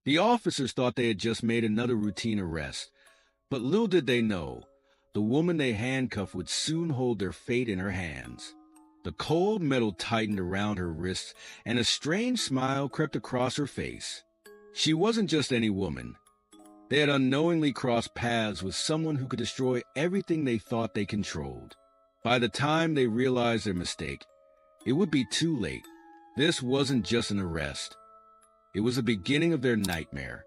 The officers thought they had just made another routine arrest, but little did they know, the woman they handcuffed would soon hold their fate in her hands. The cold metal tightened around her wrists, and a strange smile crept across her face. She wasn't just any woman. They had unknowingly crossed paths with someone who could destroy everything they thought they controlled. By the time they realized their mistake, it would be too late. This wasn't just an arrest. It was the beginning of their nightmare.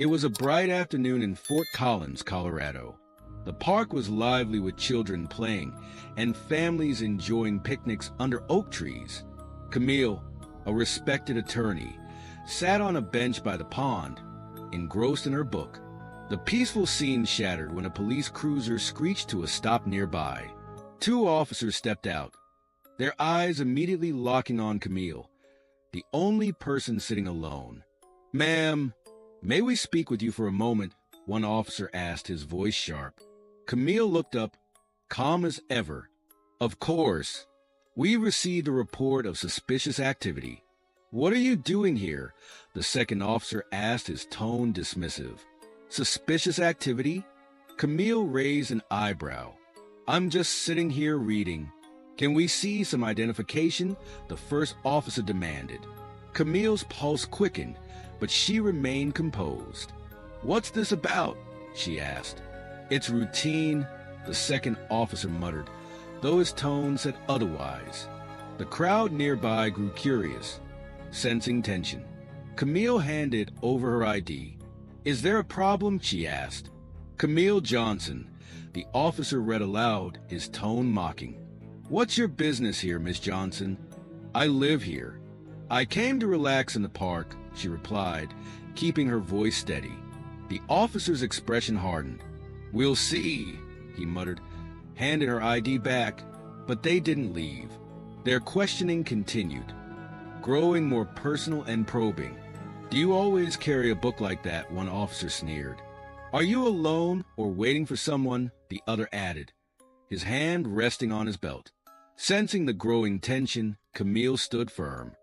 It was a bright afternoon in Fort Collins, Colorado. The park was lively with children playing and families enjoying picnics under oak trees. Camille, a respected attorney, sat on a bench by the pond, engrossed in her book. The peaceful scene shattered when a police cruiser screeched to a stop nearby. Two officers stepped out, their eyes immediately locking on Camille, the only person sitting alone. "Ma'am, may we speak with you for a moment?" one officer asked, his voice sharp. Camille looked up, calm as ever. "Of course. We received a report of suspicious activity." "What are you doing here?" the second officer asked, his tone dismissive. "Suspicious activity?" Camille raised an eyebrow. "I'm just sitting here reading." "Can we see some identification?" the first officer demanded. Camille's pulse quickened, but she remained composed. "What's this about?" she asked. "It's routine," the second officer muttered, though his tone said otherwise. The crowd nearby grew curious, sensing tension. Camille handed over her ID. "Is there a problem?" she asked. "Camille Johnson," the officer read aloud, his tone mocking. "What's your business here, Miss Johnson?" "I live here. I came to relax in the park," she replied, keeping her voice steady. The officer's expression hardened. "We'll see," he muttered, handed her ID back, but they didn't leave. Their questioning continued, growing more personal and probing. "Do you always carry a book like that?" one officer sneered. "Are you alone or waiting for someone?" the other added, his hand resting on his belt. Sensing the growing tension, Camille stood firm.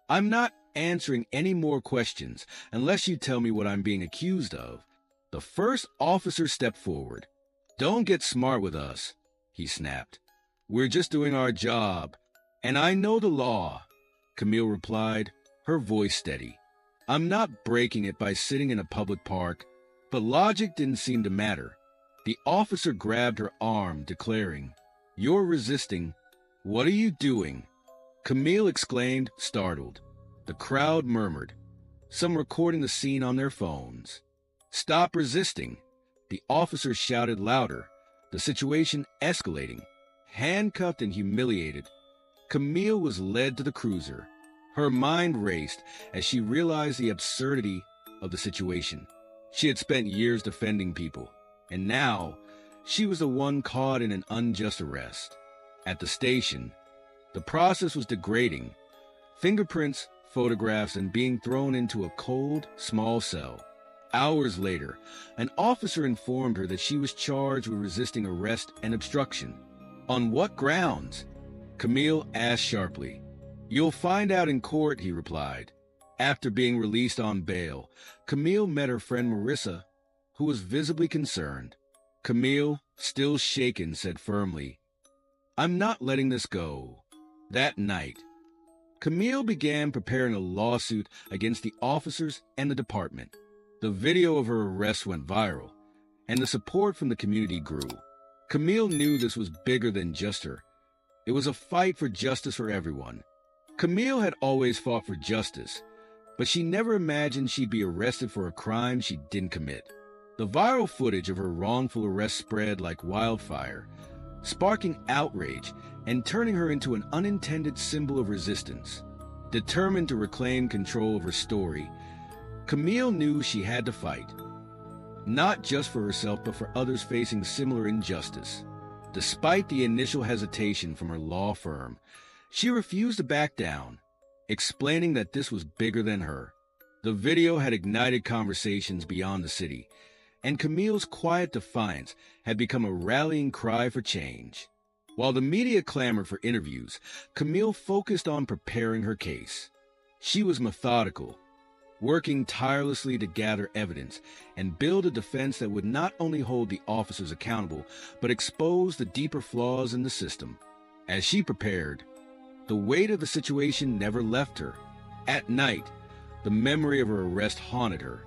"I'm not answering any more questions unless you tell me what I'm being accused of." The first officer stepped forward. "Don't get smart with us," he snapped. "We're just doing our job, and I know the law," Camille replied, her voice steady. "I'm not breaking it by sitting in a public park." But logic didn't seem to matter. The officer grabbed her arm, declaring, "You're resisting. What are you doing?" Camille exclaimed, startled. The crowd murmured, some recording the scene on their phones. "Stop resisting," the officer shouted louder, the situation escalating. Handcuffed and humiliated, Camille was led to the cruiser. Her mind raced as she realized the absurdity of the situation. She had spent years defending people, and now she was the one caught in an unjust arrest. At the station, the process was degrading. Fingerprints, photographs, and being thrown into a cold, small cell. Hours later, an officer informed her that she was charged with resisting arrest and obstruction. "On what grounds?" Camille asked sharply. "You'll find out in court," he replied. After being released on bail, Camille met her friend Marissa, who was visibly concerned. Camille, still shaken, said firmly, "I'm not letting this go." That night, Camille began preparing a lawsuit against the officers and the department. The video of her arrest went viral, and the support from the community grew. Camille knew this was bigger than just her. It was a fight for justice for everyone. Camille had always fought for justice, but she never imagined she'd be arrested for a crime she didn't commit. The viral footage of her wrongful arrest spread like wildfire, sparking outrage and turning her into an unintended symbol of resistance. Determined to reclaim control of her story, Camille knew she had to fight, not just for herself but for others facing similar injustice. Despite the initial hesitation from her law firm, she refused to back down, explaining that this was bigger than her. The video had ignited conversations beyond the city, and Camille's quiet defiance had become a rallying cry for change. While the media clamored for interviews, Camille focused on preparing her case. She was methodical, working tirelessly to gather evidence and build a defense that would not only hold the officers accountable, but expose the deeper flaws in the system. As she prepared, the weight of the situation never left her. At night, the memory of her arrest haunted her.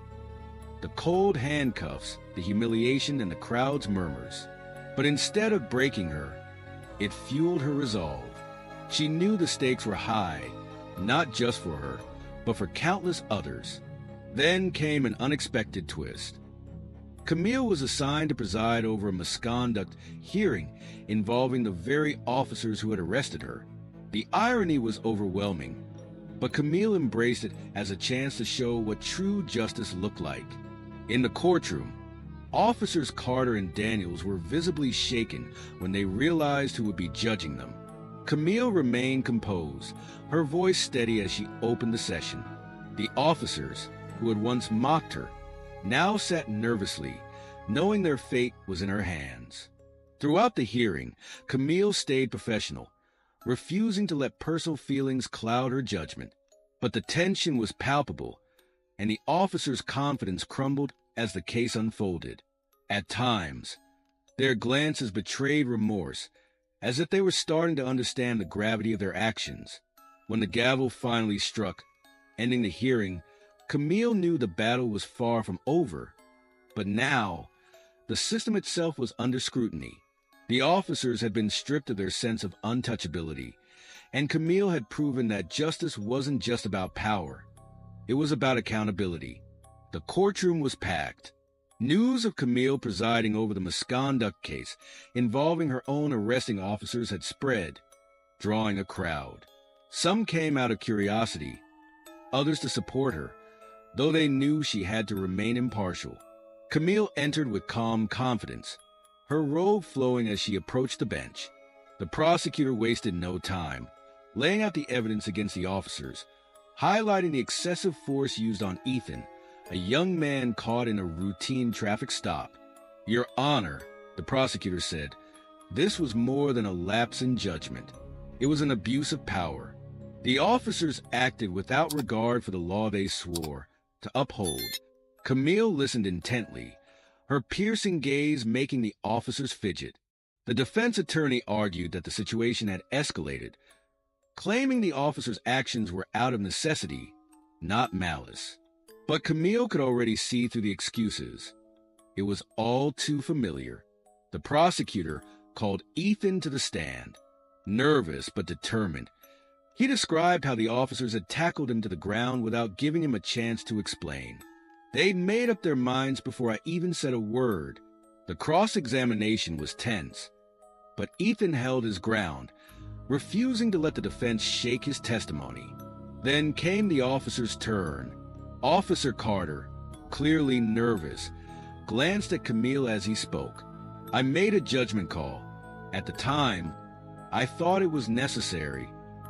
The cold handcuffs, the humiliation, and the crowd's murmurs. But instead of breaking her, it fueled her resolve. She knew the stakes were high, not just for her, but for countless others. Then came an unexpected twist. Camille was assigned to preside over a misconduct hearing involving the very officers who had arrested her. The irony was overwhelming, but Camille embraced it as a chance to show what true justice looked like. In the courtroom, Officers Carter and Daniels were visibly shaken when they realized who would be judging them. Camille remained composed, her voice steady as she opened the session. The officers, who had once mocked her, now sat nervously, knowing their fate was in her hands. Throughout the hearing, Camille stayed professional, refusing to let personal feelings cloud her judgment. But the tension was palpable, and the officers' confidence crumbled as the case unfolded. At times, their glances betrayed remorse, as if they were starting to understand the gravity of their actions. When the gavel finally struck, ending the hearing, Camille knew the battle was far from over. But now, the system itself was under scrutiny. The officers had been stripped of their sense of untouchability, and Camille had proven that justice wasn't just about power. It was about accountability. The courtroom was packed. News of Camille presiding over the misconduct case involving her own arresting officers had spread, drawing a crowd. Some came out of curiosity, others to support her, though they knew she had to remain impartial. Camille entered with calm confidence, her robe flowing as she approached the bench. The prosecutor wasted no time, laying out the evidence against the officers, highlighting the excessive force used on Ethan, a young man caught in a routine traffic stop. "Your Honor," the prosecutor said, "this was more than a lapse in judgment. It was an abuse of power. The officers acted without regard for the law they swore to uphold." Camille listened intently, her piercing gaze making the officers fidget. The defense attorney argued that the situation had escalated, claiming the officers' actions were out of necessity, not malice. But Camille could already see through the excuses. It was all too familiar. The prosecutor called Ethan to the stand. Nervous but determined, he described how the officers had tackled him to the ground without giving him a chance to explain. They'd made up their minds before I even said a word. The cross-examination was tense, but Ethan held his ground, refusing to let the defense shake his testimony. Then came the officer's turn. Officer Carter, clearly nervous, glanced at Camille as he spoke. "I made a judgment call. At the time, I thought it was necessary.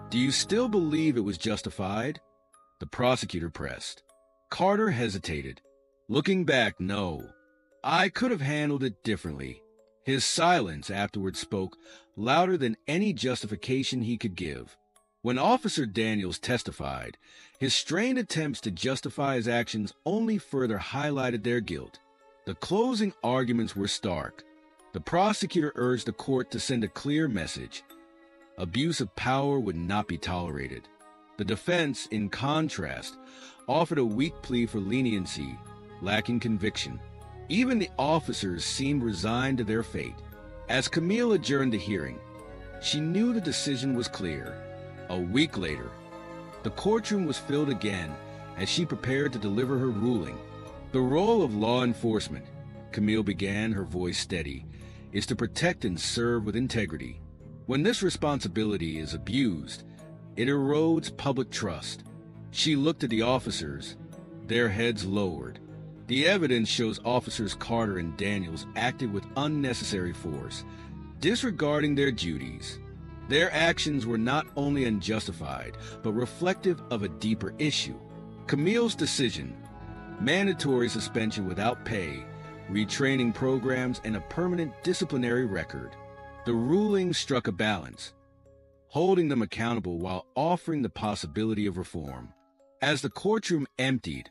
Do you still believe it was justified?" The prosecutor pressed. Carter hesitated. "Looking back, no. I could have handled it differently." His silence afterward spoke louder than any justification he could give. When Officer Daniels testified, his strained attempts to justify his actions only further highlighted their guilt. The closing arguments were stark. The prosecutor urged the court to send a clear message. Abuse of power would not be tolerated. The defense, in contrast, offered a weak plea for leniency, lacking conviction. Even the officers seemed resigned to their fate. As Camille adjourned the hearing, she knew the decision was clear. A week later, the courtroom was filled again as she prepared to deliver her ruling. "The role of law enforcement," Camille began, her voice steady, "is to protect and serve with integrity. When this responsibility is abused, it erodes public trust." She looked at the officers, their heads lowered. The evidence shows Officers Carter and Daniels acted with unnecessary force, disregarding their duties. Their actions were not only unjustified, but reflective of a deeper issue. Camille's decision, mandatory suspension without pay, retraining programs, and a permanent disciplinary record. The ruling struck a balance, holding them accountable while offering the possibility of reform. As the courtroom emptied,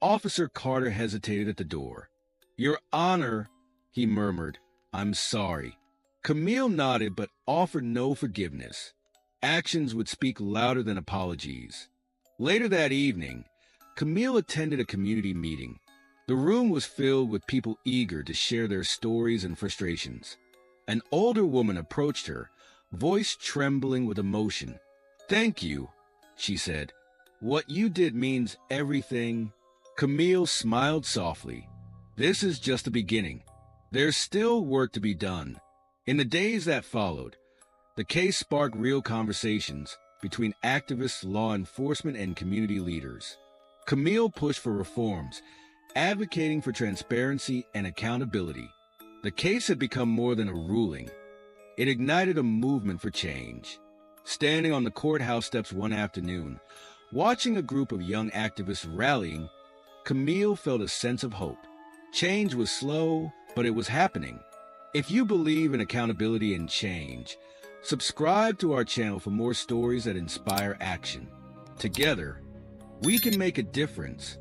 Officer Carter hesitated at the door. "Your Honor," he murmured, "I'm sorry." Camille nodded but offered no forgiveness. Actions would speak louder than apologies. Later that evening, Camille attended a community meeting. The room was filled with people eager to share their stories and frustrations. An older woman approached her, voice trembling with emotion. "Thank you," she said. "What you did means everything." Camille smiled softly. "This is just the beginning. There's still work to be done." In the days that followed, the case sparked real conversations between activists, law enforcement, and community leaders. Camille pushed for reforms, advocating for transparency and accountability. The case had become more than a ruling. It ignited a movement for change. Standing on the courthouse steps one afternoon, watching a group of young activists rallying, Camille felt a sense of hope. Change was slow, but it was happening. If you believe in accountability and change, subscribe to our channel for more stories that inspire action. Together, we can make a difference.